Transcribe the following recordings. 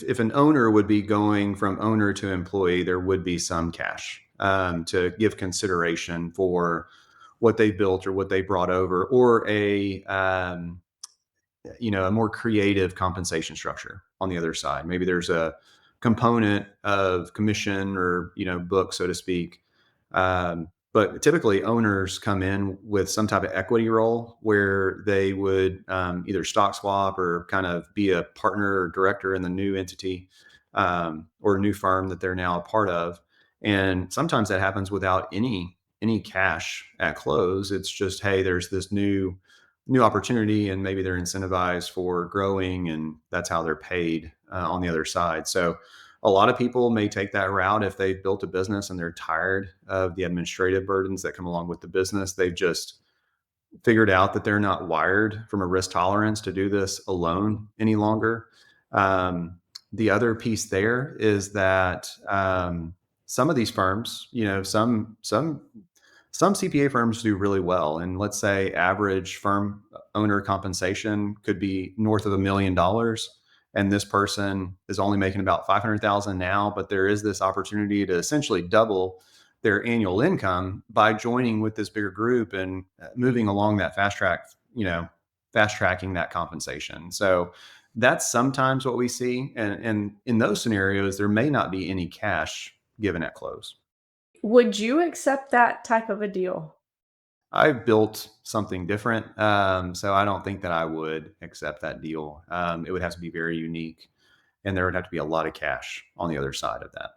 If an owner would be going from owner to employee, there would be some cash to give consideration for what they built or what they brought over, or a more creative compensation structure on the other side. Maybe there's a component of commission or book, so to speak. But typically, owners come in with some type of equity role where they would either stock swap or kind of be a partner or director in the new entity or new firm that they're now a part of. And sometimes that happens without any cash at close. It's just, hey, there's this new opportunity, and maybe they're incentivized for growing, and that's how they're paid on the other side. So a lot of people may take that route if they've built a business and they're tired of the administrative burdens that come along with the business. They've just figured out that they're not wired from a risk tolerance to do this alone any longer. The other piece there is that some of these firms, some CPA firms do really well, and let's say average firm owner compensation could be north of $1 million, and this person is only making about 500,000 now, but there is this opportunity to essentially double their annual income by joining with this bigger group and moving along that fast tracking that compensation. So that's sometimes what we see, and in those scenarios, there may not be any cash given at close. Would you accept that type of a deal? I've built something different, so I don't think that I would accept that deal. It would have to be very unique, and there would have to be a lot of cash on the other side of that.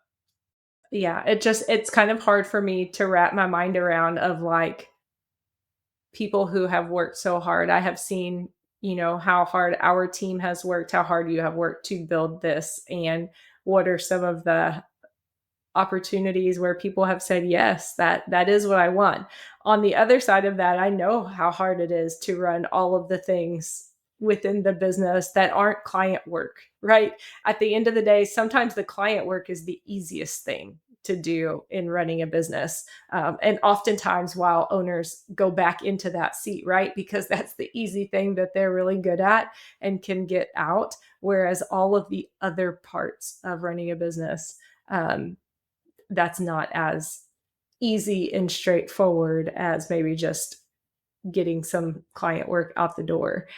Yeah, it's kind of hard for me to wrap my mind around of, like, people who have worked so hard. I have seen, how hard our team has worked, how hard you have worked to build this, and what are some of the opportunities where people have said, "Yes, that is what I want." On the other side of that, I know how hard it is to run all of the things within the business that aren't client work, right? At the end of the day, sometimes the client work is the easiest thing to do in running a business. And oftentimes, while owners go back into that seat, right? Because that's the easy thing that they're really good at and can get out. Whereas all of the other parts of running a business, that's not as easy and straightforward as maybe just getting some client work out the door.